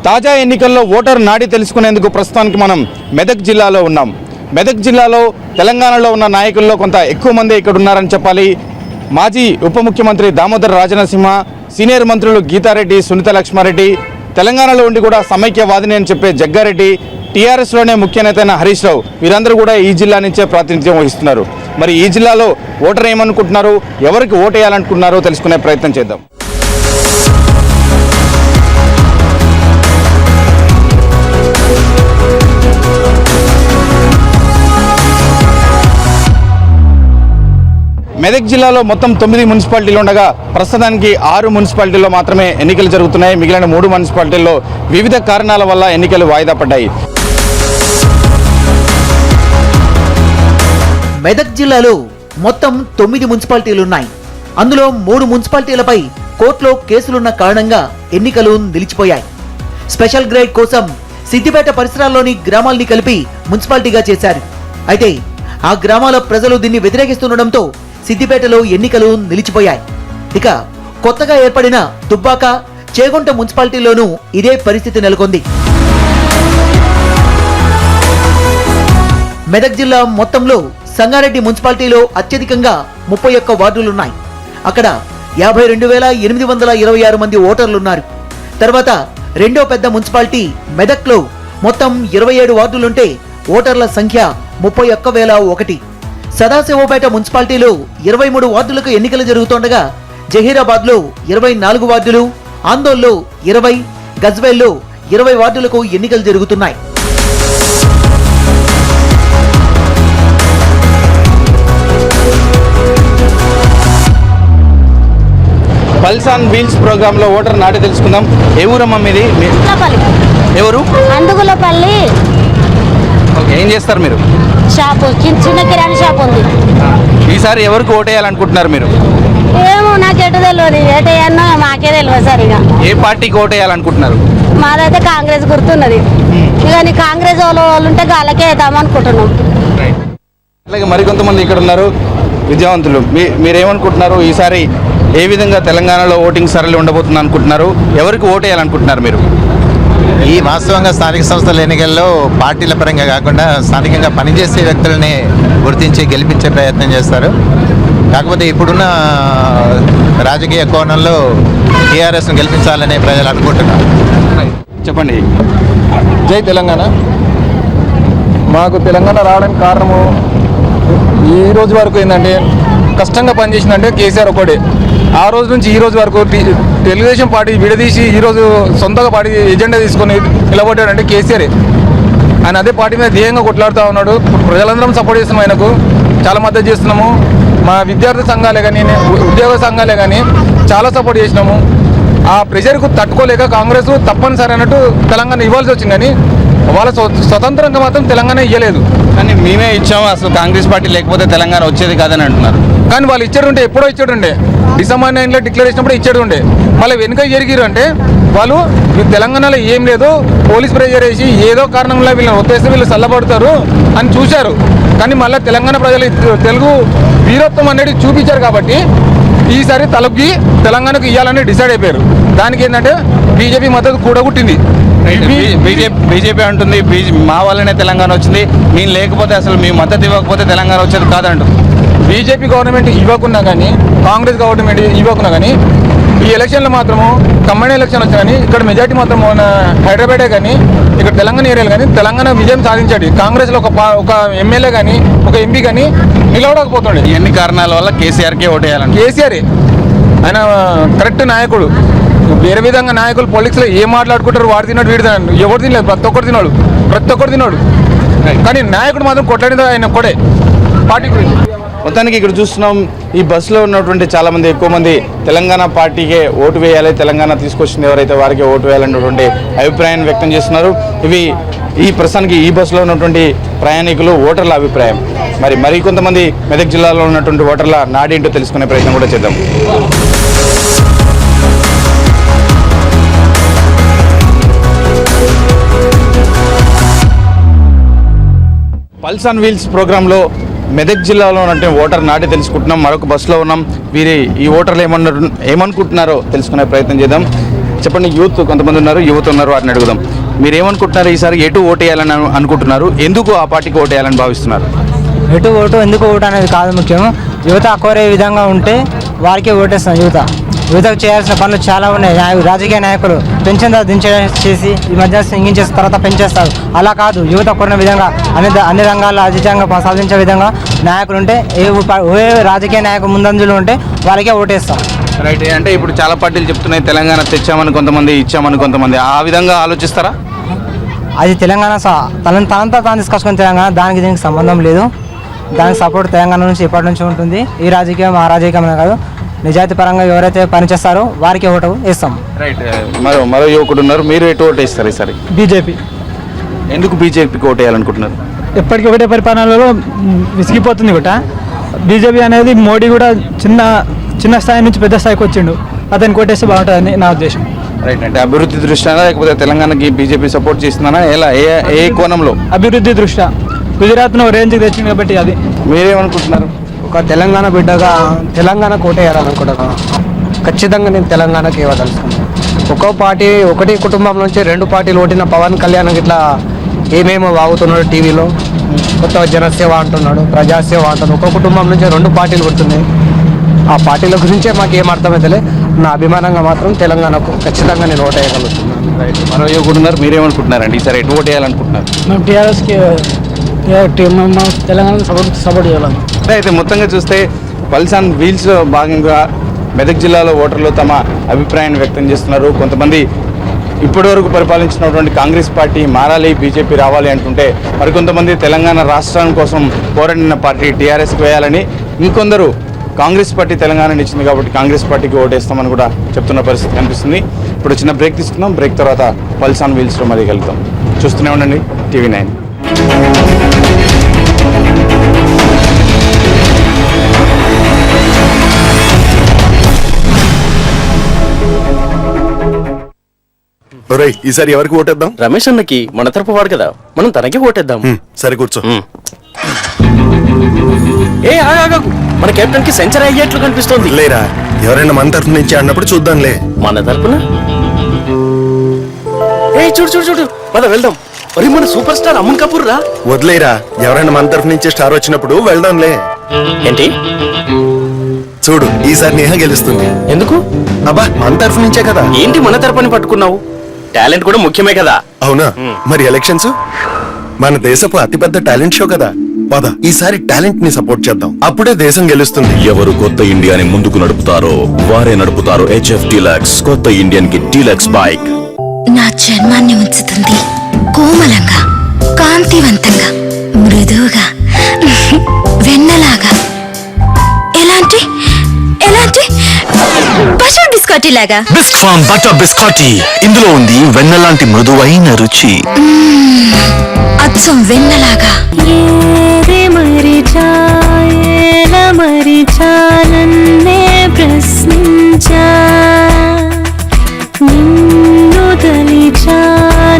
తాజా ఎన్నికల్లో ఓటర్ నాడి తెలుసుకునేందుకు ప్రస్తుతానికి మనం మెదక్ జిల్లాలో ఉన్నాం. మెదక్ జిల్లాలో తెలంగాణలో ఉన్న నాయకుల్లో కొంత ఎక్కువ మంది ఇక్కడ ఉన్నారని చెప్పాలి. మాజీ ఉప ముఖ్యమంత్రి దామోదర్ రాజనరసింహ, సీనియర్ మంత్రులు గీతారెడ్డి, సునీత లక్ష్మారెడ్డి, తెలంగాణలో ఉండి కూడా సమైక్యవాదిని అని చెప్పే జగ్గారెడ్డి, టీఆర్ఎస్లోనే ముఖ్య నేత అయిన హరీష్ రావు, వీరందరూ కూడా ఈ జిల్లా నుంచే ప్రాతినిధ్యం వహిస్తున్నారు. మరి ఈ జిల్లాలో ఓటర్ ఏమనుకుంటున్నారు, ఎవరికి ఓటేయాలనుకుంటున్నారో తెలుసుకునే ప్రయత్నం చేద్దాం. మెదక్ జిల్లాలో మొత్తం 9 మున్సిపాలిటీలు ఉండగా ప్రస్తుతానికి 6 మున్సిపాలిటీల్లో మాత్రమే ఎన్నికలు జరుగుతున్నాయి. మిగిలిన 3 మున్సిపాలిటీల్లో వివిధ కారణాల వల్ల ఎన్నికలు వాయిదా పడ్డాయి. మెదక్ జిల్లాలో మొత్తం 9 మున్సిపాలిటీలు ఉన్నాయి. అందులో 3 మున్సిపాలిటీలపై కోర్టులో కేసులున్న కారణంగా ఎన్నికలు నిలిచిపోయాయి. స్పెషల్ గ్రేడ్ కోసం సిద్దిపేట పరిసరాల్లోని గ్రామాల్ని కలిపి మున్సిపాలిటీగా చేశారు. అయితే ఆ గ్రామాల ప్రజలు దీన్ని వ్యతిరేకిస్తుండటంతో సిద్దిపేటలో ఎన్నికలు నిలిచిపోయాయి. ఇక కొత్తగా ఏర్పడిన దుబ్బాక, చేగుంట మున్సిపాలిటీలోనూ ఇదే పరిస్థితి నెలకొంది. మెదక్ జిల్లా మొత్తంలో సంగారెడ్డి మున్సిపాలిటీలో అత్యధికంగా 31 వార్డులున్నాయి. అక్కడ 52,826 మంది ఓటర్లున్నారు. తర్వాత రెండో పెద్ద మున్సిపాలిటీ మెదక్లో మొత్తం 27 వార్డులుంటే ఓటర్ల సంఖ్య 31,001. సదాశివపేట మున్సిపాలిటీలో 23 వార్డులకు ఎన్నికలు జరుగుతుండగా జహీరాబాద్లో 24 వార్డులు, ఆందోల్లో 20, గజ్వేల్లో 20 వార్డులకు ఎన్నికలు జరుగుతున్నాయి. పల్స్ ఆన్ వీల్స్ ప్రోగ్రామ్ లో ఓటర్ నాటి తెలుసుకుందాం. ఏ ఊరమ్మా మీది? ఎవరు? అందుగులపల్లి. ఓకే, ఏం చేస్తారు మీరు? షాపు, చిన్న కిరాణా షాప్ ఉంది. ఈసారి ఎవరికి ఓటేయాలనుకుంటున్నారు మీరు? ఏమో నాకు ఎటు తెలియదు, ఏటయ్యానో మాకే తెలియదు సరిగా. ఏ పార్టీకి ఓటేయాలనుకుంటున్నారు? మాదైతే కాంగ్రెస్ గుర్తున్నది. ఇక నీ కాంగ్రెస్ వాళ్ళు ఉంటే గాలకే వేద్దామనుకుంటున్నాం. అలాగే మరికొంతమంది ఇక్కడ ఉన్నారు విద్యావంతులు. మీరేమనుకుంటున్నారు? ఈసారి ఏ విధంగా తెలంగాణలో ఓటింగ్ సరళి ఉండబోతుంది అనుకుంటున్నారు? ఎవరికి ఓటేయాలనుకుంటున్నారు మీరు? ఈ వాస్తవంగా స్థానిక సంస్థల ఎన్నికల్లో పార్టీల పరంగా కాకుండా స్థానికంగా పనిచేసే వ్యక్తులని గుర్తించి గెలిపించే ప్రయత్నం చేస్తారు. కాకపోతే ఇప్పుడున్న రాజకీయ కోణంలో టీఆర్ఎస్ను గెలిపించాలని ప్రజలు అనుకుంటున్నారు. చెప్పండి. జై తెలంగాణ. మాకు తెలంగాణ రావడానికి కారణము ఈ రోజు వరకు ఏంటంటే కష్టంగా పనిచేసిందంటే కేసీఆర్ ఒకటే. ఆ రోజు నుంచి ఈ రోజు వరకు తెలుగుదేశం పార్టీ విడదీసి ఈరోజు సొంతగా పార్టీ ఎజెండా తీసుకొని నిలబడ్డాడంటే కేసీఆరే. ఆయన అదే పార్టీ మీద ధ్యేయంగా కొట్లాడుతూ ఉన్నాడు. ప్రజలందరం సపోర్ట్ చేస్తున్నాం, ఆయనకు చాలా మద్దతు చేస్తున్నాము. మా విద్యార్థి సంఘాలే కానీ, ఉద్యోగ సంఘాలే కానీ చాలా సపోర్ట్ చేసినాము. ఆ ప్రెషర్కు తట్టుకోలేక కాంగ్రెస్ తప్పనిసరి అన్నట్టు తెలంగాణ ఇవ్వాల్సి వచ్చింది. కానీ వాళ్ళ స్వతంత్రంగా మాత్రం తెలంగాణ ఇవ్వలేదు. కానీ మేమే ఇచ్చాము, అసలు కాంగ్రెస్ పార్టీ లేకపోతే తెలంగాణ వచ్చేది కాదని అంటున్నారు. కానీ వాళ్ళు ఇచ్చేటుండే, ఎప్పుడో ఇచ్చేటుండే, December 9 డిక్లేర్ చేసినప్పుడు ఇచ్చేటుండే. మళ్ళీ వెనుక జరిగిరు అంటే వాళ్ళు తెలంగాణలో ఏం లేదు, పోలీస్ ప్రెజర్ వేసి ఏదో కారణంలో వీళ్ళని ఒత్తేస్తే వీళ్ళు చల్లబడతారు అని చూశారు. కానీ మళ్ళీ తెలంగాణ ప్రజలు తెలుగు వీరత్వం అనేది చూపించారు. కాబట్టి ఈసారి తలకి తెలంగాణకు ఇవ్వాలని డిసైడ్ అయిపోయారు. దానికి ఏంటంటే బీజేపీ మద్దతు కూడగొట్టింది. బీజేపీ అంటుంది మా వల్లనే తెలంగాణ వచ్చింది, మేము లేకపోతే అసలు మీ మద్దతు ఇవ్వకపోతే తెలంగాణ వచ్చేది కాదంటుంది. బీజేపీ గవర్నమెంట్ ఇవ్వకున్నా కానీ, కాంగ్రెస్ గవర్నమెంట్ ఇవ్వకున్నా కానీ ఈ ఎలక్షన్లో మాత్రము కంబైన్ ఎలక్షన్ వచ్చా కానీ ఇక్కడ మెజార్టీ మాత్రం హైదరాబాదే కానీ ఇక్కడ తెలంగాణ ఏరియాలు కానీ తెలంగాణ విజయం సాధించాడు. కాంగ్రెస్లో ఒక ఎమ్మెల్యే కానీ ఒక ఎంపీ కానీ నిలవడకపోతుండే. ఎన్ని కారణాల వల్ల కేసీఆర్కే ఓటేయాలని. కేసీఆర్ ఆయన కరెక్ట్ నాయకుడు. వేరే విధంగా నాయకులు పొలిటిక్స్లో ఏం మాట్లాడుకుంటారు, వాడు తిన్నాడు వీడు తిన్నాడు, ఎవరు తినలేదు, ప్రతి ఒక్కరు తిన్నాడు. కానీ నాయకుడు మాత్రం కొట్లాడిన ఆయన ఒక్కడే పార్టీ గురించి. మొత్తానికి ఇక్కడ చూస్తున్నాం, ఈ బస్సులో ఉన్నటువంటి చాలామంది ఎక్కువ మంది తెలంగాణ పార్టీకే ఓటు వేయాలి, తెలంగాణ తీసుకొచ్చింది ఎవరైతే వారికి ఓటు వేయాలన్నటువంటి అభిప్రాయాన్ని వ్యక్తం చేస్తున్నారు. ఇవి ప్రస్తుతానికి ఈ బస్సులో ఉన్నటువంటి ప్రయాణికులు, ఓటర్ల అభిప్రాయం. మరి కొంతమంది మెదక్ జిల్లాలో ఉన్నటువంటి ఓటర్ల నాడేంటో తెలుసుకునే ప్రయత్నం కూడా చేద్దాం. పల్స్ ఆన్ వీల్స్ ప్రోగ్రాంలో మెదక్ జిల్లాలో ఉన్నట్టు ఓటర్ నాటి తెలుసుకుంటున్నాం. మరొక బస్సులో ఉన్నాం. వీరి ఈ ఓటర్లు ఏమనుకుంటున్నారో తెలుసుకునే ప్రయత్నం చేద్దాం. చెప్పండి, యూత్ కొంతమంది ఉన్నారు, యువత ఉన్నారు, వారిని అడుగుదాం. మీరు ఏమనుకుంటున్నారు, ఈసారి ఎటు ఓటు వేయాలని అనుకుంటున్నారు, ఎందుకు ఆ పార్టీకి ఓటు వేయాలని భావిస్తున్నారు? ఎటు ఓటు ఎందుకు ఓటు అనేది కాదు ముఖ్యం. యువత కోరే విధంగా ఉంటే వారికే ఓటేస్తాం. యువతకు చేయాల్సిన పనులు చాలా ఉన్నాయి. రాజకీయ నాయకులు పెన్షన్ చేసి ఈ మధ్య ఇంగించేసిన తర్వాత పెంచేస్తారు. అలా కాదు, యువత కోరిన విధంగా అన్ని రంగాల్లో అధికంగా సాధించే విధంగా నాయకులు ఉంటే ఏ రాజకీయ నాయకులు ముందంజలు ఉంటే వాళ్ళకే ఓటేస్తాం. రైట్. అంటే ఇప్పుడు చాలా పార్టీలు చెప్తున్నాయి తెలంగాణ తెచ్చామని కొంతమంది, ఇచ్చామని కొంతమంది. ఆ విధంగా ఆలోచిస్తారా? అది తెలంగాణ తనంతా తాను తీసుకొచ్చుకుని తెలంగాణ, దానికి దీనికి సంబంధం లేదు. దానికి సపోర్ట్ తెలంగాణ నుంచి ఇప్పటి నుంచి ఉంటుంది. ఈ రాజకీయం ఆ రాజకీయం కాదు, నిజాయితీ పరంగా ఎవరైతే పనిచేస్తారో వారికి ఓటు వేస్తాం. రైట్. మరో యువకుడు ఉన్నారు, మీరు ఎటు ఓటు వేస్తారు ఈసారి? బీజేపీ. ఎందుకు బీజేపీకి ఓటు వేయాలనుకుంటున్నారు? ఎప్పటికీ ఒకటే పరిపాలనలో విసిగిపోతుంది కూడా. బీజేపీ అనేది మోడీ కూడా చిన్న స్థాయి నుంచి పెద్ద స్థాయికి వచ్చిండు, అతన్ని కొట్టేస్తే బాగుంటుందని నా ఉద్దేశం. రైట్. అంటే అభివృద్ధి దృష్ట్యా లేకపోతే తెలంగాణకి బీజేపీ సపోర్ట్ చేస్తుందనా, ఎలా ఏ కోణంలో? అభివృద్ధి దృష్ట్యా గుజరాత్ను రేంజ్కి తెచ్చింది కాబట్టి అది. మీరేమనుకుంటున్నారు? ఒక తెలంగాణ బిడ్డగా తెలంగాణ కోటేయాలనుకుంటున్నాను. ఖచ్చితంగా నేను తెలంగాణకి ఇవ్వదలుచుకున్నాను. ఒకటి కుటుంబం నుంచి 2 పార్టీలు ఓటిన పవన్ కళ్యాణ్ ఇట్లా ఏమేమో వాగుతున్నాడు టీవీలో. కొత్త జనసేవ అంటున్నాడు, ప్రజాసేవ అంటున్నాడు. ఒక కుటుంబం నుంచి 2 పార్టీలు కొడుతున్నాయి. ఆ పార్టీల గురించే మాకు ఏం అర్థమైతలే. నా అభిమానంగా మాత్రం తెలంగాణకు ఖచ్చితంగా నేను ఓటు వేయగలుగుతున్నాను. రైట్. మరో యువకుడు ఉన్నారు, మీరేమనుకుంటున్నారండి ఈసారి ఎటు ఓటు వేయాలనుకుంటున్నారు? మేము టీఆర్ఎస్కి తెలంగాణకు సపోర్ట్ చేయాలి. అయితే మొత్తంగా చూస్తే పల్స్ ఆన్ వీల్స్లో భాగంగా మెదక్ జిల్లాలో ఓటర్లు తమ అభిప్రాయాన్ని వ్యక్తం చేస్తున్నారు. కొంతమంది ఇప్పటివరకు పరిపాలించినటువంటి కాంగ్రెస్ పార్టీ మారాలి, బీజేపీ రావాలి అంటుంటే, మరికొంతమంది తెలంగాణ రాష్ట్రం కోసం పోరాడిన పార్టీ టీఆర్ఎస్కి వేయాలని, ఇంకొందరు కాంగ్రెస్ పార్టీ తెలంగాణని ఇచ్చింది కాబట్టి కాంగ్రెస్ పార్టీకి ఓటేస్తామని కూడా చెప్తున్న పరిస్థితి కనిపిస్తుంది. ఇప్పుడు చిన్న బ్రేక్ తీసుకుందాం. బ్రేక్ తర్వాత పల్స్ ఆన్ వీల్స్లో మళ్ళీ కలుగుతాం. చూస్తూనే ఉండండి TV9. ఈసారి ఎవరికి ఓటేద్దాం? రమేష్ అన్నకి, మన తరపు వాడు కదా, మనం తనకి ఓటేద్దాం. సరే కూర్చో. ఏ ఆగాగు, మన కెప్టెన్ కి సెంచరీ అయ్యేట్లు కనిపిస్తోంది. లేరా, ఎవరైనా మన తరఫు నుంచి అన్నప్పుడు చూద్దాంలే. మన తరపున ఏ చూడు పద వెళ్దాం. మరి మన సూపర్ స్టార్ అమన్ కపూర్ రా. వదిలేరా, ఎవరైనా మన తరఫు నుంచి స్టార్ వచ్చినప్పుడు వెళ్దాంలే. ఏంటి? చూడు, ఈసారి నేహ గెలుస్తుంది. ఎందుకు? అబ్బా, మన తరఫు నుంచే కదా. ఏంటి మన తరపుని పట్టుకున్నావు? టాలెంట్ కూడా ముఖ్యమే కదా. అవునా? మరి ఎలక్షన్స్ మన దేశపు అతిపెద్ద టాలెంట్ షో కదా. పద, ఈసారి టాలెంట్ ని సపోర్ట్ చేద్దాం, అప్పుడే దేశం గెలుస్తుంది. ఎవరు కొత్త ఇండియాని ముందుకు నడుపుతారో వారే నడుపుతారు HF డీలక్స్. కొత్త ఇండియన్ కి డీలక్స్ బైక్ నా జన్మాన్ని ఉంచుతుంది. కోమలంగా, కాంతివంతంగా, మృదువుగా, వెన్నలాగా, ఎలాంటి బటర్ బిస్కటీ లాగా. బిస్క్ ఫార్మ్ బటర్ బిస్కటీ, ఇందులో ఉంది వెన్నలాంటి మృదువైన రుచి. అచ్చం వెన్నలాగా. నన్నే ప్రశ్నించా, నిన్ను తలిచా,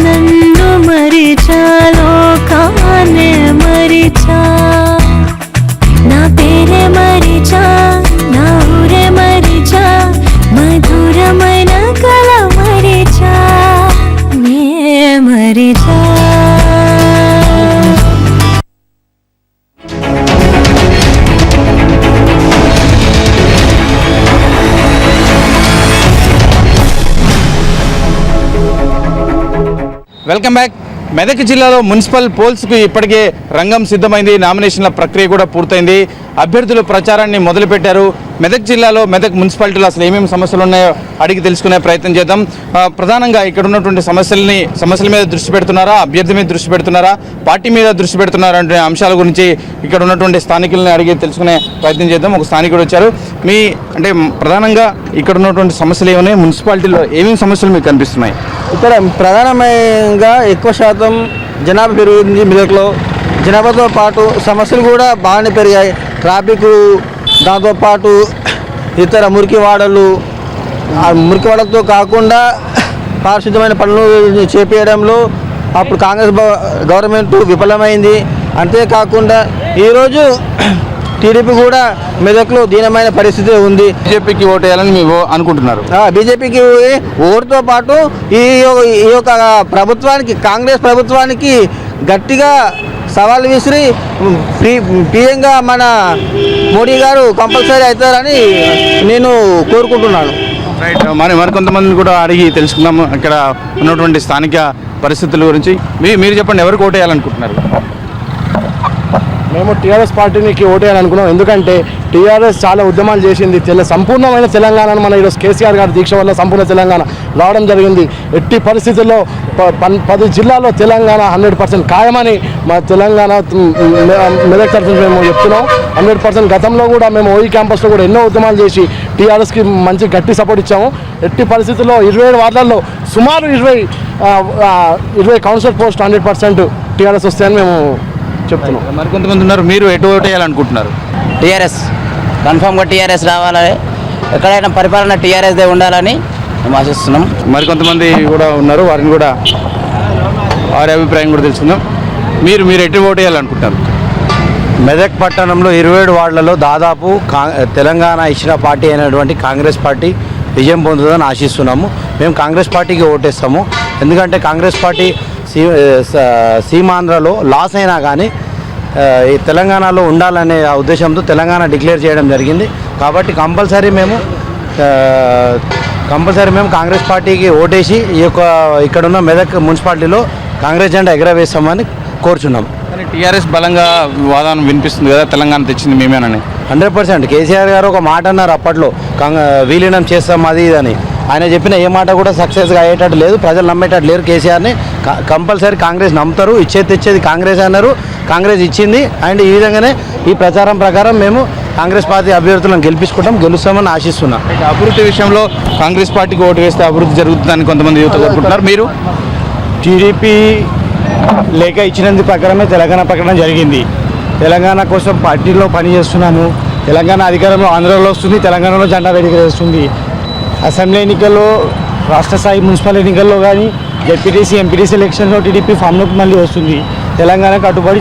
నన్ను మరిచా, లోకాన్నే మరిచా, నా పేరే మరిచా, నా ఊరే మరిచా, మధురమైన కల మరిచా, నే మరిచా. Welcome back. మెదక్ జిల్లాలో మున్సిపల్ పోల్స్కు ఇప్పటికే రంగం సిద్ధమైంది. నామినేషన్ల ప్రక్రియ కూడా పూర్తయింది. అభ్యర్థులు ప్రచారాన్ని మొదలుపెట్టారు. మెదక్ జిల్లాలో మెదక్ మున్సిపాలిటీలో అసలు ఏమేమి సమస్యలు ఉన్నాయో అడిగి తెలుసుకునే ప్రయత్నం చేద్దాం. ప్రధానంగా ఇక్కడ ఉన్నటువంటి సమస్యల మీద దృష్టి పెడుతున్నారా, అభ్యర్థి మీద దృష్టి పెడుతున్నారా, పార్టీ మీద దృష్టి పెడుతున్నారా అంటే అంశాల గురించి ఇక్కడ ఉన్నటువంటి స్థానికులని అడిగి తెలుసుకునే ప్రయత్నం చేద్దాం. ఒక స్థానికుడు వచ్చారు. అంటే ప్రధానంగా ఇక్కడ ఉన్నటువంటి సమస్యలు ఏమన్నాయి, మున్సిపాలిటీలో ఏమేమి సమస్యలు మీకు కనిపిస్తున్నాయి? ఇక్కడ ప్రధానంగా ఎక్కువ శాతం జనాభా పెరిగింది. మెదక్లో జనాభాతో పాటు సమస్యలు కూడా బాగానే పెరిగాయి. ట్రాఫిక్, దాంతోపాటు ఇతర మురికివాడలు, మురికివాడలతో కాకుండా పారిశుద్ధ్యమైన పనులు చేపేయడంలో అప్పుడు కాంగ్రెస్ గవర్నమెంట్ విఫలమైంది. అంతేకాకుండా ఈరోజు టీడీపీ కూడా మెదక్లో దీనమైన పరిస్థితి ఉంది. బీజేపీకి ఓటు వేయాలని మీరు అనుకుంటున్నారు? బీజేపీకి ఓటుతో పాటు ఈ యొక్క ప్రభుత్వానికి, కాంగ్రెస్ ప్రభుత్వానికి గట్టిగా సవాల్ విసిరి పీఎంగా మన మోడీ గారు కంపల్సరీ అవుతారని నేను కోరుకుంటున్నాను. రైట్. మరికొంతమందిని కూడా అడిగి తెలుసుకుందాం ఇక్కడ ఉన్నటువంటి స్థానిక పరిస్థితుల గురించి. మీరు చెప్పండి, ఎవరికి ఓటు వేయాలనుకుంటున్నారు? మేము టీఆర్ఎస్ పార్టీకి ఓటేయాలనుకున్నాం. ఎందుకంటే టీఆర్ఎస్ చాలా ఉద్యమాలు చేసింది. సంపూర్ణమైన తెలంగాణను మన ఈరోజు కేసీఆర్ గారి దీక్ష వల్ల సంపూర్ణ తెలంగాణ రావడం జరిగింది. ఎట్టి పరిస్థితుల్లో 10 జిల్లాల్లో తెలంగాణ 100% ఖాయమని మా తెలంగాణ మెదక్ తరఫున మేము చెప్తున్నాం. 100% గతంలో కూడా మేము ఓఈ క్యాంపస్లో కూడా ఎన్నో ఉద్యమాలు చేసి టీఆర్ఎస్కి మంచి గట్టి సపోర్ట్ ఇచ్చాము. ఎట్టి పరిస్థితుల్లో 27 వార్డులలో సుమారు 20 కౌన్సిలర్ పోస్ట్ 100% టీఆర్ఎస్ వస్తాయని మేము చెప్తున్నాం. మరికొంతమంది ఉన్నారు, మీరు ఎటు ఓటు వేయాలనుకుంటున్నారు? టీఆర్ఎస్ కన్ఫామ్గా టీఆర్ఎస్ రావాలని, ఎక్కడైనా పరిపాలన టీఆర్ఎస్దే ఉండాలని మేము ఆశిస్తున్నాం. మరికొంతమంది కూడా ఉన్నారు, వారిని కూడా వారి అభిప్రాయం కూడా తెలుసుకుందాం. మీరు ఎటు ఓటు వేయాలనుకుంటున్నారు? మెదక్ పట్టణంలో 27 వార్డులలో దాదాపు తెలంగాణ ఇచ్చిన పార్టీ అయినటువంటి కాంగ్రెస్ పార్టీ విజయం పొందుతుందని ఆశిస్తున్నాము. మేము కాంగ్రెస్ పార్టీకి ఓటేస్తాము. ఎందుకంటే కాంగ్రెస్ పార్టీ సీమాంధ్రలో లాస్ అయినా కానీ ఈ తెలంగాణలో ఉండాలనే ఉద్దేశంతో తెలంగాణ డిక్లేర్ చేయడం జరిగింది. కాబట్టి కంపల్సరీ మేము కాంగ్రెస్ పార్టీకి ఓటేసి ఇక్కడున్న మెదక్ మున్సిపాలిటీలో కాంగ్రెస్ జెండా ఎగరవేస్తామని కోరుచున్నాం. కానీ టీఆర్ఎస్ బలంగా వాదన వినిపిస్తుంది కదా, తెలంగాణ తెచ్చింది మేమేనని. 100% కేసీఆర్ గారు ఒక మాట అన్నారు అప్పట్లో, విలీనం చేస్తాం అది ఇదని. ఆయన చెప్పిన ఏ మాట కూడా సక్సెస్గా అయ్యేటట్టు లేదు, ప్రజలు నమ్మేటట్టు లేరు. కేసీఆర్ని కంపల్సరీ కాంగ్రెస్ నమ్ముతారు. తెచ్చేది కాంగ్రెస్ అన్నారు, కాంగ్రెస్ ఇచ్చింది. అండ్ ఈ విధంగానే ఈ ప్రచారం ప్రకారం మేము కాంగ్రెస్ పార్టీ అభ్యర్థులను గెలుస్తామని ఆశిస్తున్నాం. అభివృద్ధి విషయంలో కాంగ్రెస్ పార్టీకి ఓటు వేస్తే అభివృద్ధి జరుగుతుందని కొంతమంది యువత కోరుకుంటున్నారు. మీరు? టీడీపీ లేఖ ఇచ్చినందుకు ప్రకారమే తెలంగాణ ప్రకటన జరిగింది. తెలంగాణ కోసం పార్టీలో పనిచేస్తున్నాము. తెలంగాణ అధికారంలో ఆంధ్రలో వస్తుంది, తెలంగాణలో జెండా ఎగరేస్తుంది. అసెంబ్లీ ఎన్నికల్లో, రాష్ట్ర స్థాయి మున్సిపల్ ఎన్నికల్లో కానీ, జెడ్పీటీసీ ఎంపీటీసీ ఎలక్షన్లో టీడీపీ ఫామ్లోకి మళ్ళీ వస్తుంది. తెలంగాణకు కట్టుబడి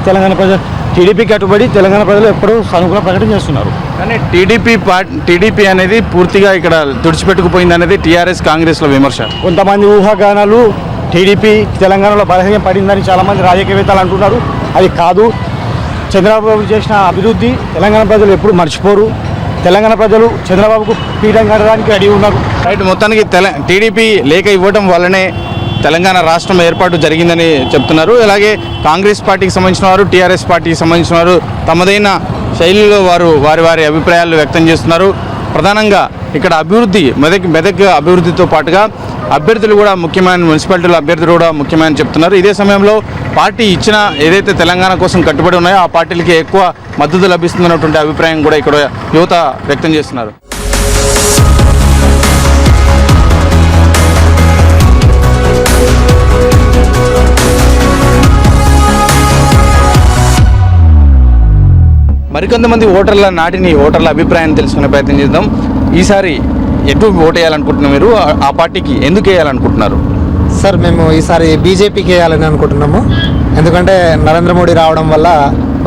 టీడీపీకి కట్టుబడి తెలంగాణ ప్రజలు ఎప్పుడూ సానుకూల ప్రకటన చేస్తున్నారు. కానీ టీడీపీ అనేది పూర్తిగా ఇక్కడ తుడిచిపెట్టుకుపోయింది అనేది టీఆర్ఎస్ కాంగ్రెస్లో విమర్శ. కొంతమంది ఊహాగానాలు టీడీపీ తెలంగాణలో బలహీనం పడిందని చాలామంది రాజకీయవేత్తలు అంటున్నారు. అది కాదు. చంద్రబాబు చేసిన అభివృద్ధి తెలంగాణ ప్రజలు ఎప్పుడు మర్చిపోరు. తెలంగాణ ప్రజలు చంద్రబాబుకు పీఠం కట్టడానికి రెడీ ఉన్నారు. రైట్. మొత్తానికి టీడీపీ లేఖ ఇవ్వడం వల్లనే తెలంగాణ రాష్ట్రం ఏర్పాటు జరిగిందని చెప్తున్నారు. అలాగే కాంగ్రెస్ పార్టీకి సంబంధించిన వారు, టీఆర్ఎస్ పార్టీకి సంబంధించిన వారు తమదైన శైలిలో వారి అభిప్రాయాలు వ్యక్తం చేస్తున్నారు. ప్రధానంగా ఇక్కడ అభివృద్ధి, మెదక్ అభివృద్ధితో పాటుగా అభ్యర్థులు కూడా ముఖ్యమైన, మున్సిపాలిటీల అభ్యర్థులు కూడా ముఖ్యమైన చెప్తున్నారు. ఇదే సమయంలో పార్టీ ఇచ్చిన ఏదైతే తెలంగాణ కోసం కట్టుబడి ఉన్నాయో ఆ పార్టీలకి ఎక్కువ మద్దతు లభిస్తుందన్నటువంటి అభిప్రాయం కూడా ఇక్కడ యువత వ్యక్తం చేస్తున్నారు. మరికొంతమంది ఓటర్ల అభిప్రాయాన్ని తెలుసుకునే ప్రయత్నం చేద్దాం. ఈసారి ఎటు ఓటు వేయాలనుకుంటున్నారు? మీరు ఆ పార్టీకి ఎందుకు వేయాలనుకుంటున్నారు? సార్, మేము ఈసారి బీజేపీకి వేయాలని అనుకుంటున్నాము. ఎందుకంటే నరేంద్ర మోడీ రావడం వల్ల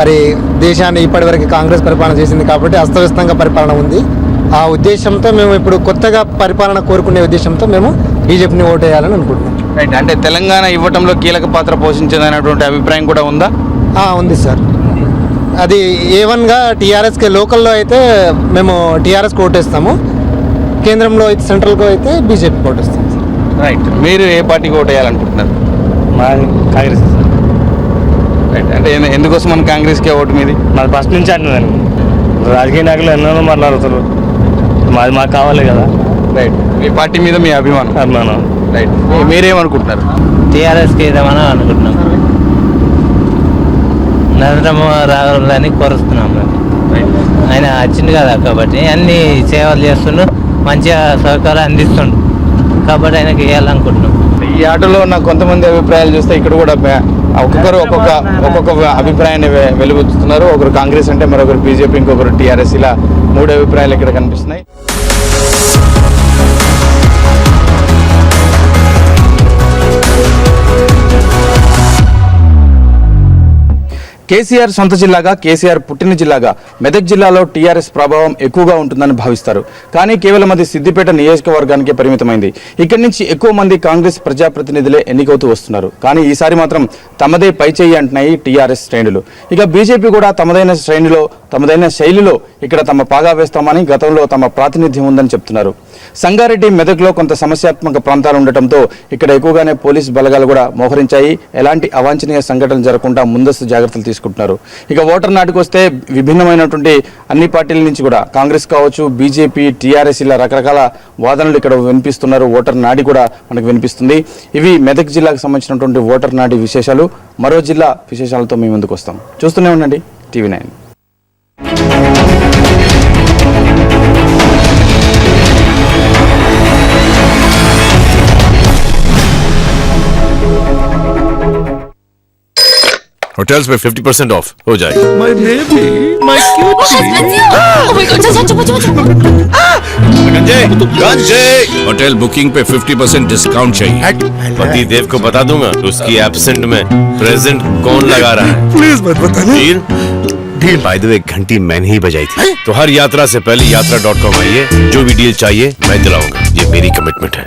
మరి దేశాన్ని ఇప్పటివరకు కాంగ్రెస్ పరిపాలన చేసింది కాబట్టి అస్తవ్యస్తంగా పరిపాలన ఉంది. ఆ ఉద్దేశంతో మేము ఇప్పుడు కొత్తగా పరిపాలన కోరుకునే ఉద్దేశంతో మేము బీజేపీని ఓటు వేయాలని అనుకుంటున్నాం. రైట్. అంటే తెలంగాణ ఇవ్వటంలో కీలక పాత్ర పోషించేదనేటువంటి అభిప్రాయం కూడా ఉందా? ఉంది సార్. అది A1గా టీఆర్ఎస్కి, లోకల్లో అయితే మేము టీఆర్ఎస్కి ఓటేస్తాము. కేంద్రంలో అయితే, సెంట్రల్గా అయితే బీజేపీకి ఓటేస్తాం సార్. రైట్. మీరు ఏ పార్టీకి ఓటు వేయాలనుకుంటున్నారు? కాంగ్రెస్. రైట్. అంటే ఎందుకోసం మన కాంగ్రెస్కే ఓటు మీది? మాది ఫస్ట్ నుంచి అంటున్నాను. రాజకీయ నాయకులు ఎన్నో మాట్లాడుతారు, మాకు కావాలి కదా. రైట్. మీ పార్టీ మీద మీ అభిమానం. రైట్. మీరేమనుకుంటున్నారు? టీఆర్ఎస్కి వేద్దామని అనుకుంటున్నాం. నరేంద్ర రావాలని కోరుస్తున్నాం. ఆయన వచ్చింది కదా కాబట్టి అన్ని సేవలు చేస్తుండు, మంచిగా సౌకర్యాలు అందిస్తుండు కాబట్టి ఆయనకి వేయాలనుకుంటున్నాం. ఈ ఆటోలో ఉన్న కొంతమంది అభిప్రాయాలు చూస్తే ఇక్కడ కూడా ఒక్కొక్కరు ఒక్కొక్క అభిప్రాయాన్ని వెలువెత్తుతున్నారు. ఒకరు కాంగ్రెస్ అంటే, మరొకరు బీజేపీ, ఇంకొకరు టీఆర్ఎస్, ఇలా 3 అభిప్రాయాలు ఇక్కడ కనిపిస్తున్నాయి. కేసీఆర్ సొంత జిల్లాగా, కేసీఆర్ పుట్టిన జిల్లాగా మెదక్ జిల్లాలో టీఆర్ఎస్ ప్రభావం ఎక్కువగా ఉంటుందని భావిస్తారు. కానీ కేవలం అది సిద్దిపేట నియోజకవర్గానికే పరిమితమైంది. ఇక్కడి నుంచి ఎక్కువ మంది కాంగ్రెస్ ప్రజాప్రతినిధులే ఎన్నికవుతూ వస్తున్నారు. కానీ ఈసారి మాత్రం తమదే పైచేయి అంటున్నాయి టీఆర్ఎస్ శ్రేణులు. ఇక బీజేపీ కూడా తమదైన శ్రేణిలో, తమదైన శైలిలో ఇక్కడ తమ పాగా వేస్తామని గతంలో తమ ప్రాతినిధ్యం ఉందని చెప్తున్నారు. సంగారెడ్డి, మెదక్లో కొంత సమస్యాత్మక ప్రాంతాలు ఉండటంతో ఇక్కడ ఎక్కువగానే పోలీస్ బలగాలు కూడా మోహరించాయి. ఎలాంటి అవాంఛనీయ సంఘటనలు జరగకుండా ముందస్తు జాగ్రత్తలు తీసుకుంటున్నారు. ఇక ఓటర్ నాటికి వస్తే విభిన్నమైనటువంటి అన్ని పార్టీల నుంచి కూడా కాంగ్రెస్ కావచ్చు, బీజేపీ, టీఆర్ఎస్ ఇలా రకరకాల వాదనలు ఇక్కడ వినిపిస్తున్నారు. ఓటర్ నాడి కూడా మనకు వినిపిస్తుంది. ఇవి మెదక్ జిల్లాకు సంబంధించినటువంటి ఓటర్ నాడి విశేషాలు. మరో జిల్లా విశేషాలతో మేము ముందుకు వస్తాం. చూస్తూనే ఉండండి TV9. होटल्स में 50% ऑफ हो जाएगा। My baby, my cutie. Oh my God, गंजे होटल बुकिंग पे 50% डिस्काउंट चाहिए। पति देव को बता दूंगा उसकी एब्सेंट में प्रेजेंट कौन लगा रहा है। प्लीज मत बताना। डील बाय द वे घंटी मैंने ही बजाई थी। तो हर यात्रा से पहले yatra.com आइए, जो भी डील चाहिए मैं दिलाऊंगा। ये मेरी कमिटमेंट है।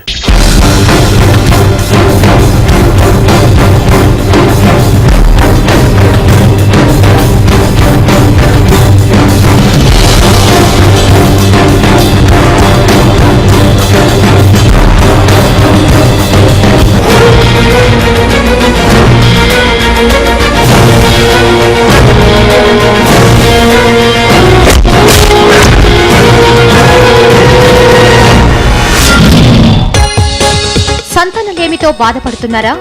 సంతానలేమితో బాధపడుతున్నారా?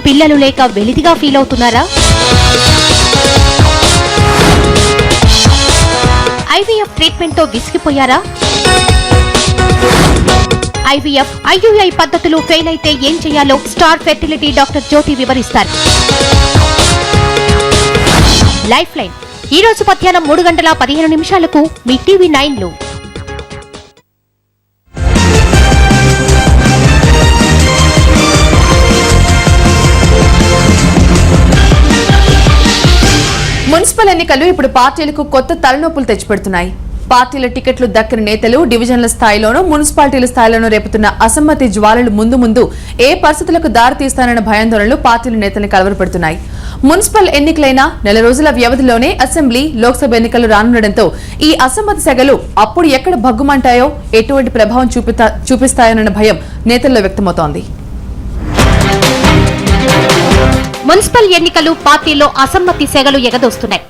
పిల్లలు లేక వెలితిగా ఫీల్ అవుతున్నారా? IVF ట్రీట్మెంట్ తో విసిగిపోయారా? IVF, IUI పద్ధతులు ఫెయిల్ అయితే ఏం చేయాలో స్టార్ ఫెర్టిలిటీ డాక్టర్ జ్యోతి వివరిస్తారు. లైఫ్ లైన్ ఈ రోజు మధ్యాహ్నం 3:15 మీ TV9లో. మున్సిపల్ ఎన్నికలు ఇప్పుడు పార్టీలకు కొత్త తలనొప్పులు తెచ్చిపెడుతున్నాయి. పార్టీల టికెట్లు దక్కని నేతలు డివిజన్ల స్థాయిలోనూ, మున్సిపాలిటీల స్థాయిలోనూ రేపుతున్న అసమ్మతి జ్వాలలు ముందు ఏ పరిస్థితులకు దారితీస్తానన్న భయాందోళనలు పార్టీల నేతల్ని కలవరపెడుతున్నాయి. మున్సిపల్ ఎన్నికలైన నెల రోజుల వ్యవధిలోనే అసెంబ్లీ, లోక్సభ ఎన్నికలు రానుండటంతో ఈ అసమ్మతి సెగలు అప్పుడు ఎక్కడ భగ్గుమంటాయో, ఎటువంటి ప్రభావం చూపిస్తాయోనన్న భయం నేతల్లో వ్యక్తమవుతోంది. మున్సిపల్ ఎన్నికలు పార్టీలో అసమ్మతి సెగలు ఎగదోస్తున్నాయి.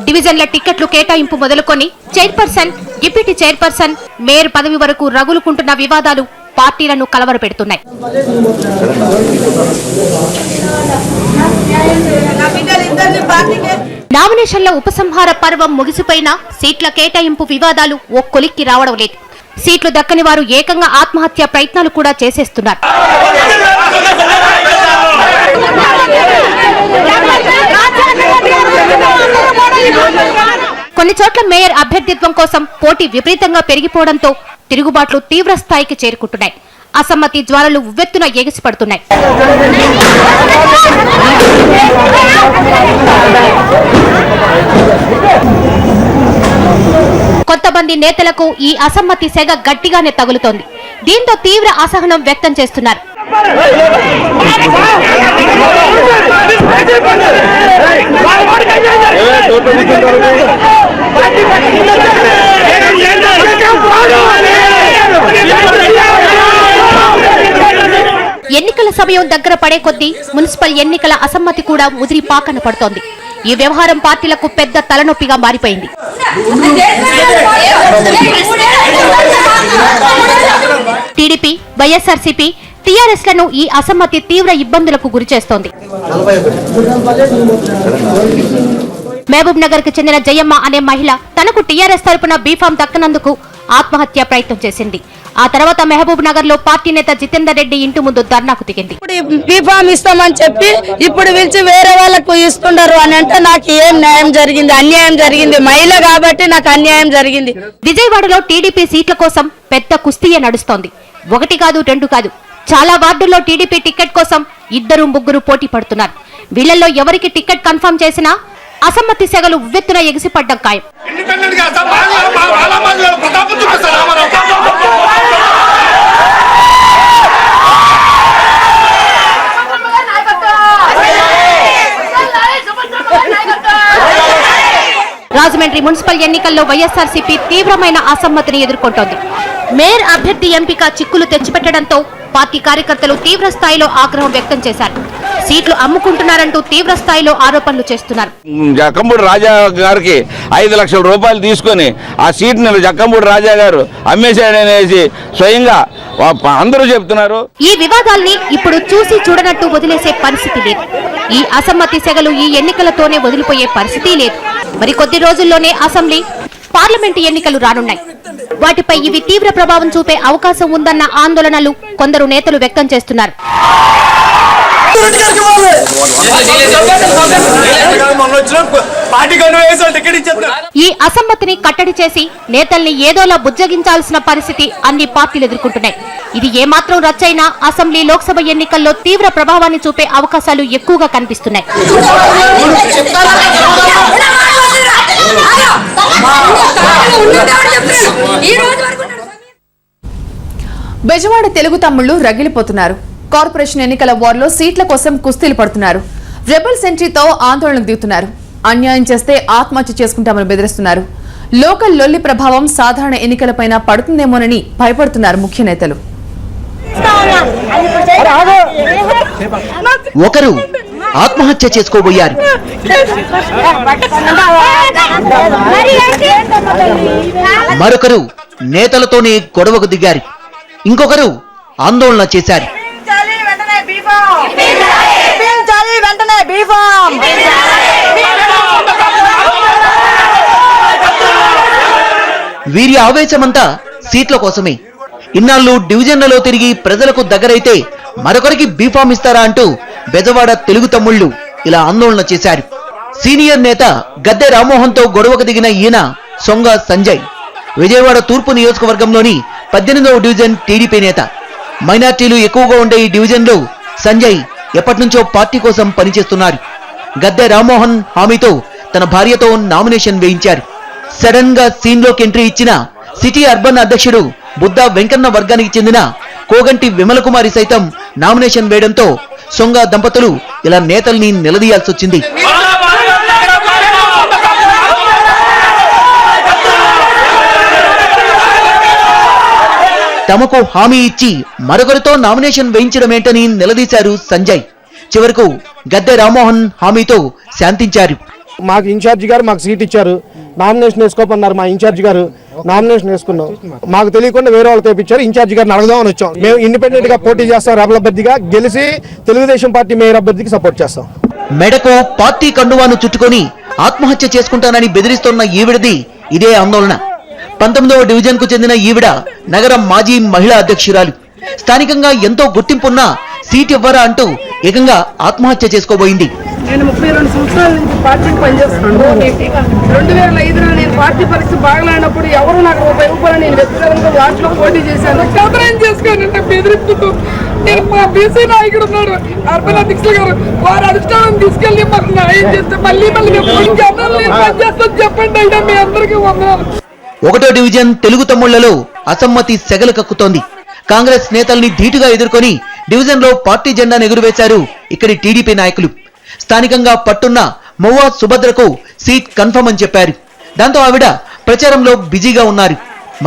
డివిజన్ల టికెట్లు కేటాయింపు మొదలుకొని చైర్పర్సన్, డిప్యూటీ చైర్పర్సన్, మేయర్ పదవి వరకు రగులుకుంటున్న వివాదాలు పార్టీలను కలవరపెడుతున్నాయి. నామినేషన్ల ఉపసంహార పర్వం ముగిసిపోయినా సీట్ల కేటాయింపు వివాదాలు ఓ కొలిక్కి రావడం లేదు. సీట్లు దక్కని వారు ఏకంగా ఆత్మహత్య ప్రయత్నాలు కూడా చేసేస్తున్నారు. కొన్ని చోట్ల మేయర్ అభ్యర్థిత్వం కోసం పోటీ విపరీతంగా పెరిగిపోవడంతో తిరుగుబాట్లు తీవ్ర స్థాయికి చేరుకుంటున్నాయి. అసమ్మతి జ్వాలలు ఉవ్వెత్తున ఎగిసిపడుతున్నాయి. కొంతమంది నేతలకు ఈ అసమ్మతి సెగ గట్టిగానే తగులుతోంది. దీంతో తీవ్ర అసహనం వ్యక్తం చేస్తున్నారు. ఎన్నికల సమయం దగ్గర పడే కొద్దీ మున్సిపల్ ఎన్నికల అసమ్మతి కూడా ముదిరి పాకన పడుతోంది. ఈ వ్యవహారం పార్టీలకు పెద్ద తలనొప్పిగా మారిపోయింది. టీడీపీ, వైఎస్ఆర్సీపీ, టీఆర్ఎస్లను ఈ అసమ్మతి తీవ్ర ఇబ్బందులకు గురిచేస్తోంది. మహబూబ్ నగర్ కు చెందిన జయమ్మ అనే మహిళ తనకు టీఆర్ఎస్ తరపున బీఫామ్ దక్కనందుకు ఆత్మహత్య ప్రయత్నం చేసింది. ఆ తర్వాత మహబూబ్ నగర్ లో పార్టీ నేత జితేందర్ రెడ్డి ఇంటి ముందు ధర్నాకు దిగింది. బీఫామ్ ఇస్తామని చెప్పి ఇప్పుడు పిలిచి వేరే వాళ్ళకు ఇస్తున్నారు అని అంటే నాకు ఏం న్యాయం జరిగింది? అన్యాయం జరిగింది. మహిళ కాబట్టి నాకు అన్యాయం జరిగింది. విజయవాడలో టీడీపీ సీట్ల కోసం పెద్ద కుస్తీయే నడుస్తోంది. ఒకటి కాదు, రెండు కాదు, చాలా వార్డుల్లో టీడీపీ టికెట్ కోసం 2-3 పోటీ పడుతున్నారు. వీళ్లలో ఎవరికి టికెట్ కన్ఫర్మ్ చేసినా అసమ్మతి సెగలు ఉవ్వెత్తున ఎగిసిపడ్డం ఖాయం. రాజమండ్రి మున్సిపల్ ఎన్నికల్లో వైఎస్ఆర్సీపీ తీవ్రమైన అసమ్మతిని ఎదుర్కొంటోంది. మేయర్ అభ్యర్థి ఎంపిక చిక్కులు తెచ్చిపెట్టడంతో పార్టీ కార్యకర్తలు తీవ్ర స్థాయిలో ఆగ్రహం వ్యక్తం చేశారు. సీట్లు అమ్ముకుంటున్నారంటూ తీవ్ర స్థాయిలో ఆరోపణలు చేస్తున్నారు. జక్కంపూడి రాజా గారికి 5 లక్షల రూపాయలు తీసుకొని ఆ సీట్ని జక్కంపూడి రాజా గారు అమ్మేశాడనేసి స్వయంగా అందరూ చెప్తున్నారు. ఈ వివాదాల్ని ఇప్పుడు చూసి చూడనట్టు వదిలేసే పరిస్థితి లేదు. ఈ అసమ్మతి సెగలు ఈ ఎన్నికలతోనే వదిలిపోయే పరిస్థితి లేదు. మరి కొద్ది రోజుల్లోనే అసెంబ్లీ, పార్లమెంటు ఎన్నికలు రానున్నాయి. వాటిపై ఇవి తీవ్ర ప్రభావం చూపే అవకాశం ఉందన్న ఆందోళనలు కొందరు నేతలు వ్యక్తం చేస్తున్నారు. ఈ అసమ్మతిని కట్టడి చేసి నేతల్ని ఏదోలా బుజ్జగించాల్సిన పరిస్థితి అన్ని పార్టీలు ఎదుర్కొంటున్నాయి. ఇది ఏమాత్రం రచ్చైనా అసెంబ్లీ, లోక్సభ ఎన్నికల్లో తీవ్ర ప్రభావాన్ని చూపే అవకాశాలు ఎక్కువగా కనిపిస్తున్నాయి. బెజవాడ తెలుగు తమ్ముళ్లు రగిలిపోతున్నారు. కార్పొరేషన్ ఎన్నికల వార్లో సీట్ల కోసం కుస్తీలు పడుతున్నారు. రెబల్ సెంట్రీతో ఆందోళనకు దిగుతున్నారు. అన్యాయం చేస్తే ఆత్మహత్య చేసుకుంటామని బెదిరిస్తున్నారు. లోకల్ లొల్లి ప్రభావం సాధారణ ఎన్నికలపైన పడుతుందేమోనని భయపడుతున్నారు ముఖ్య నేతలు. ఒకరు ఆత్మహత్య చేసుకోబోయారు. మరొకరు నేతలతోనే గొడవకు దిగారు. ఇంకొకరు ఆందోళన చేశారు. వీరి ఆవేశమంతా సీట్ల కోసమే. ఇన్నాళ్ళు డివిజన్లలో తిరిగి ప్రజలకు దగ్గరైతే మరొకరికి బీఫామ్ ఇస్తారా అంటూ బెజవాడ తెలుగు తమ్ముళ్లు ఇలా ఆందోళన చేశారు. సీనియర్ నేత గద్దె రామ్మోహన్తో గొడవకు దిగిన ఈయన సొంగ సంజయ్ విజయవాడ తూర్పు నియోజకవర్గంలోని 18వ డివిజన్ టీడీపీ నేత. మైనార్టీలు ఎక్కువగా ఉండే ఈ డివిజన్లో సంజయ్ ఎప్పటినుంచో పార్టీ కోసం పనిచేస్తున్నారు. గద్దె రామ్మోహన్ హామీతో తన భార్యతో నామినేషన్ వేయించారు. సడన్ గా సీన్లోకి ఎంట్రీ ఇచ్చిన సిటీ అర్బన్ అధ్యక్షుడు బుద్ధా వెంకన్న వర్గానికి చెందిన కోగంటి విమల కుమారి సైతం నామినేషన్ వేయడంతో సొంగ దంపతులు ఇలా నేతల్ని నిలదీయాల్సొచ్చింది. తమకు హామీ ఇచ్చి మరొకరితో నామినేషన్ వేయించడమేంటని నిలదీశారు సంజయ్. చివరకు గద్దె రామ్మోహన్ హామీతో శాంతించారు. మాకు ఇన్ఛార్జి గారు మాకు సీట్ ఇచ్చారు, నామినేషన్ వేసుకోమన్నారు. మా ఇన్ఛార్జి గారు నామినేషన్ వేసుకున్నాం. మాకు తెలియకుండా వేరే వాళ్ళు తెప్పించారు. ఇన్ఛార్జి గారిని అడగదామని వచ్చాం. మేము ఇండిపెండెంట్ గా పోటీ చేస్తాం. రెబల్ అభ్యర్థిగా గెలిచి తెలుగుదేశం పార్టీ మేయర్ అభ్యర్థికి సపోర్ట్ చేస్తాం. మెడకు పార్టీ కండువాను చుట్టుకొని ఆత్మహత్య చేసుకుంటానని బెదిరిస్తున్న ఈవిడది ఇదే ఆందోళన. 19వ డివిజన్ కు చెందిన ఈవిడ నగరం మాజీ మహిళా అధ్యక్షురాలు. స్థానికంగా ఎంతో గుర్తింపున్నా సీట్ ఇవ్వరా అంటూ ఏకంగా ఆత్మహత్య చేసుకోబోయింది. నేను 32 సంవత్సరాల నుంచి పార్టీకి పనిచేస్తున్నాను. 2005లో నేను పార్టీ పరిస్థితి బాగలేనప్పుడు ఎవరు నాకు రూపాయలు నేను వ్యక్తిగతంగా వాటిలో పోటీ చేశాను. కవరేజ్ చేసుకోండి బెదిరిస్తూ నేను మా బీసీ నాయకుడు ఉన్నాడు అర్బన్ అధ్యక్షులు గారు, వారు అధిష్టానం తీసుకెళ్లి మాకు న్యాయం చేస్తే మళ్ళీ చెప్పండి అయినా మీ అందరికీ వందనాలు. 1వ డివిజన్ తెలుగు తమ్ముళ్లలో అసమ్మతి సెగలు కక్కుతోంది. కాంగ్రెస్ నేతల్ని ధీటుగా ఎదుర్కొని డివిజన్ లో పార్టీ జెండాను ఎగురవేశారు ఇక్కడి టీడీపీ నాయకులు. స్థానికంగా పట్టున్న మొవ్వా సుభద్రకు సీట్ కన్ఫర్మ్ అని చెప్పారు. దాంతో ఆవిడ ప్రచారంలో బిజీగా ఉన్నారు.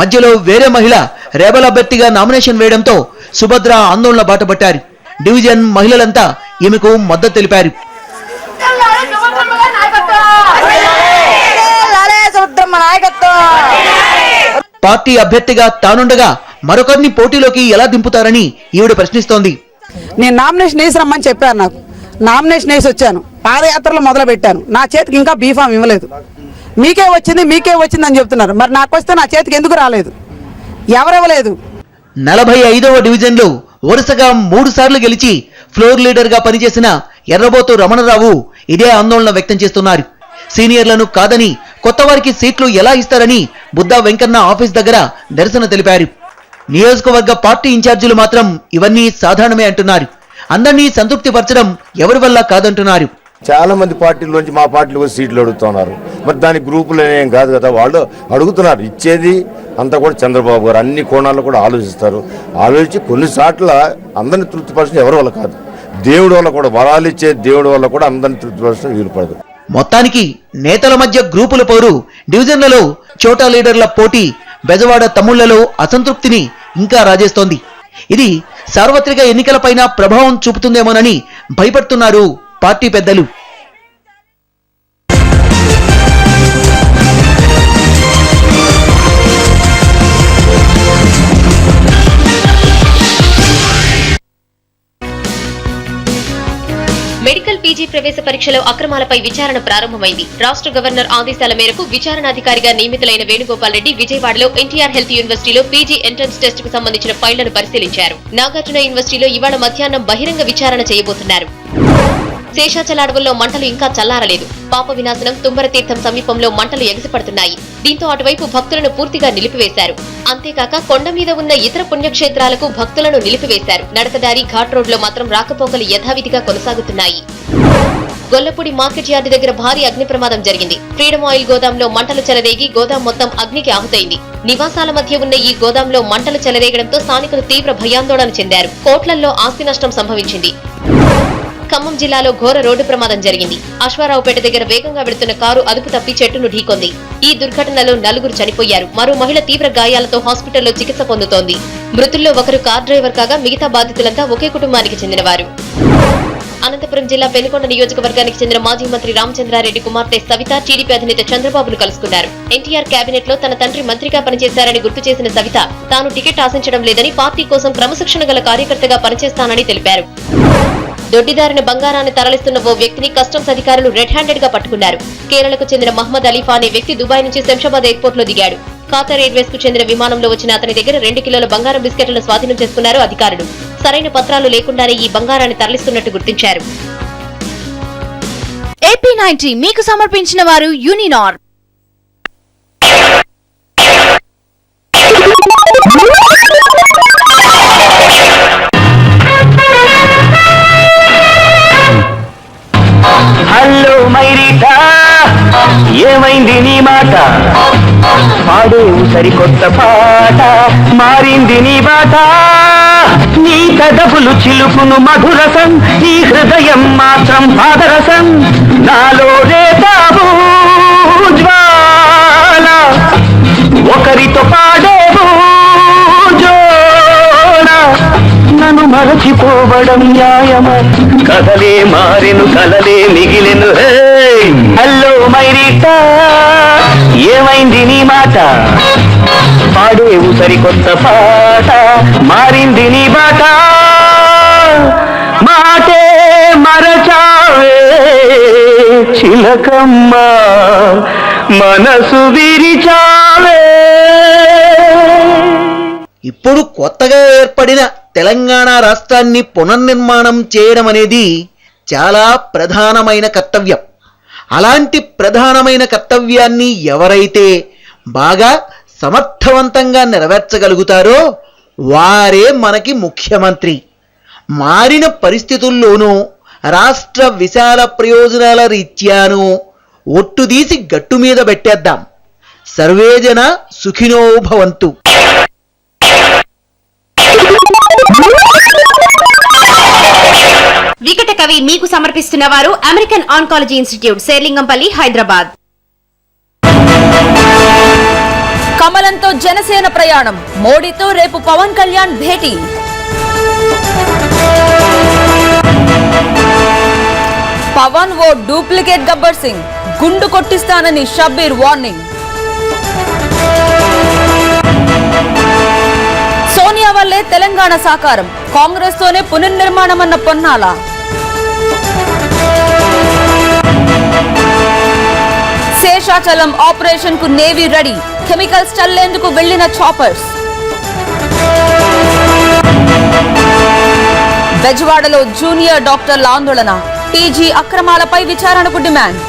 మధ్యలో వేరే మహిళ రేబల్ అభ్యర్థిగా నామినేషన్ వేయడంతో సుభద్ర ఆందోళన బాటపట్టారు. డివిజన్ మహిళలంతా ఈమెకు మద్దతు తెలిపారు. పార్టీ అభ్యర్థిగా తానుండగా మరొకరిని పోటీలోకి ఎలా దింపుతారని ఈవిడ ప్రశ్నిస్తోంది. నేను నామినేషన్ వేసి రమ్మని చెప్పారు. నాకు నామినేషన్ వేసి వచ్చాను. పాదయాత్రలో మొదలు పెట్టాను. నా చేతికి ఇంకా బీఫామ్ ఇవ్వలేదు. మీకే వచ్చింది అని చెప్తున్నారు. మరి నాకు వస్తే నా చేతికి ఎందుకు రాలేదు? ఎవరివ్వలేదు. 45వ డివిజన్ లో వరుసగా 3 సార్లు గెలిచి ఫ్లోర్ లీడర్ గా పనిచేసిన ఎర్రబోతు రమణరావు ఇదే ఆందోళన వ్యక్తం చేస్తున్నారు. సీనియర్లను కాదని కొత్త వారికి సీట్లు ఎలా ఇస్తారని బుద్ధా వెంకన్న ఆఫీస్ దగ్గర నిరసన తెలిపారు. నియోజకవర్గ పార్టీ ఇన్ఛార్జీలు మాత్రం ఇవన్నీ సాధారణమే అంటున్నారు. అందరినీ సంతృప్తిపరచడం ఎవరి వల్ల కాదంటున్నారు. చాలా మంది పార్టీలోంచి మా పార్టీలో సీట్లు అడుగుతున్నారు. మరి దాని గ్రూపులు ఏం కాదు కదా, వాళ్ళు అడుగుతున్నారు. ఇచ్చేది అంతా కూడా చంద్రబాబు గారు అన్ని కోణాల్లో కూడా ఆలోచిస్తారు. ఆలోచించి కొన్నిసార్లు అందరిని తృప్తిపరచడం ఎవరి వల్ల కాదు, దేవుడి వల్ల కూడా, వరాలు ఇచ్చే దేవుడి వల్ల కూడా అందరిని తృప్తిపరచడం వీలు పడదు. మొత్తానికి నేతల మధ్య గ్రూపుల పోరు, డివిజన్లలో చోటా లీడర్ల పోటీ బెజవాడ తమ్ముళ్లలో అసంతృప్తిని ఇంకా రాజేస్తోంది. ఇది సార్వత్రిక ఎన్నికలపైన ప్రభావం చూపుతుందేమోనని భయపడుతున్నారు పార్టీ పెద్దలు. మెడికల్ పీజీ ప్రవేశ పరీక్షలో అక్రమాలపై విచారణ ప్రారంభమైంది. రాష్ట్ర గవర్నర్ ఆదేశాల మేరకు విచారణాధికారిగా నియమితులైన వేణుగోపాల్ రెడ్డి విజయవాడలో ఎన్టీఆర్ హెల్త్ యూనివర్సిటీలో పీజీ ఎంట్రన్స్ టెస్ట్ కు సంబంధించిన ఫైళ్లను పరిశీలించారు. నాగార్జున యూనివర్సిటీలో ఇవాళ మధ్యాహ్నం బహిరంగ విచారణ చేయబోతున్నారు. శేషాచల అడవుల్లో మంటలు ఇంకా చల్లారలేదు. పాప వినాశనం తుంబరతీర్థం సమీపంలో మంటలు ఎగసిపడుతున్నాయి. దీంతో అటువైపు భక్తులను పూర్తిగా నిలిపివేశారు. అంతేకాక కొండ మీద ఉన్న ఇతర పుణ్యక్షేత్రాలకు భక్తులను నిలిపివేశారు. నడకదారి ఘాట్ రోడ్ లో మాత్రం రాకపోకలు యథావిధిగా కొనసాగుతున్నాయి. గొల్లపూడి మార్కెట్ యార్డు దగ్గర భారీ అగ్ని ప్రమాదం జరిగింది. ఫ్రీడమ్ ఆయిల్ గోదాంలో మంటలు చెలరేగి గోదాం మొత్తం అగ్నికి ఆహుతైంది. నివాసాల మధ్య ఉన్న ఈ గోదాంలో మంటలు చెలరేగడంతో స్థానికులు తీవ్ర భయాందోళన చెందారు. కోట్లల్లో ఆస్తి నష్టం సంభవించింది. ఖమ్మం జిల్లాలో ఘోర రోడ్డు ప్రమాదం జరిగింది. అశ్వారావుపేట దగ్గర వేగంగా వెళుతున్న కారు అదుపు తప్పి చెట్టును ఢీకొంది. ఈ దుర్ఘటనలో 4 చనిపోయారు. మరో మహిళ తీవ్ర గాయాలతో హాస్పిటల్లో చికిత్స పొందుతోంది. మృతుల్లో ఒకరు కార్ డ్రైవర్ కాగా మిగతా బాధితులంతా ఒకే కుటుంబానికి చెందినవారు. అనంతపురం జిల్లా పెనుకొండ నియోజకవర్గానికి చెందిన మాజీ మంత్రి రామచంద్రారెడ్డి కుమార్తె సవిత టీడీపీ అధినేత చంద్రబాబును కలుసుకున్నారు. ఎన్టీఆర్ కేబినెట్ లో తన తండ్రి మంత్రిగా పనిచేశారని గుర్తు చేసిన సవిత తాను టికెట్ ఆశించడం లేదని, పార్టీ కోసం క్రమశిక్షణ గల కార్యకర్తగా పనిచేస్తానని తెలిపారు. దొడ్డిదారిన బంగారాన్ని తరలిస్తున్న ఓ వ్యక్తిని కస్టమ్స్ అధికారులు రెడ్ హ్యాండెడ్ గా పట్టుకున్నారు. కేరళకు చెందిన మహమ్మద్ అలీఫా అనే వ్యక్తి దుబాయ్ నుంచి శంషాబాద్ ఎయిర్పోర్ట్ లో దిగాడు. ఖాతార్ ఎయిర్వేస్ కు చెందిన విమానంలో వచ్చిన అతని దగ్గర 2 కిలోల బంగారం బిస్కెట్లను స్వాధీనం చేసుకున్నారు అధికారులు. సరైన పత్రాలు లేకుండానే ఈ బంగారాన్ని తరలిస్తున్నట్టు గుర్తించారు. AP90 మీకు సమర్పించిన వారు యూనినార్. హలో మైరీటా, ఏమైంది నీ మాట? పాడేవు సరికొత్త పాట, మారింది నీ బాట. నీ కదపులు చిలుకును మధురసం, ఈ హృదయం మాత్రం పాదరసం. నాలో రేతావు జ్వాల, ఒకరితో పాడేవు జోడ. నన్ను మరచిపోవడం న్యాయమా? కథలే మారెను, కలలే మిగిలెను. హలో మైరీటా, ఏమైంది నీ మాట? పాడేవు సరికొత్త పాట, మారింది నీ బాట. మాటే మరచావే చిలకమ్మ, మనసు విరిచావే. ఇప్పుడు కొత్తగా ఏర్పడిన తెలంగాణ రాష్ట్రాన్ని పునర్నిర్మాణం చేయడం అనేది చాలా ప్రధానమైన కర్తవ్యం. అలాంటి ప్రధానమైన కర్తవ్యాన్ని ఎవరైతే బాగా సమర్థవంతంగా నెరవేర్చగలుగుతారో వారే మనకి ముఖ్యమంత్రి. మారిన పరిస్థితుల్లోనూ రాష్ట్ర విశాల ప్రయోజనాల రీత్యాను ఒట్టుదీసి గట్టు మీద పెట్టేద్దాం. సర్వేజన సుఖినో భవంతు. వికట కవి మీకు సమర్పిస్తున్న వారు American oncology institute, Serilingampally, Hyderabad. కమలంతో జనసేన ప్రయాణం, మోడీతో రేపు పవన్ కళ్యాణ్ భేటీ. పవన్ ఓ డూప్లికేట్ గబ్బర్ సింగ్, గుండు కొట్టిస్తానని షబ్బీర్ వార్నింగ్. సోనియా వల్లే తెలంగాణ సాకారం, కాంగ్రెస్ తోనే పునర్నిర్మాణమన్న పొన్నాల. శేషాచలం ఆపరేషన్ కు నేవీ రెడీ, కెమికల్స్ చల్లేందుకు వెళ్లిన చాపర్స్. బెజవాడలో జూనియర్ డాక్టర్ల ఆందోళన, పీజీ అక్రమాలపై విచారణకు డిమాండ్.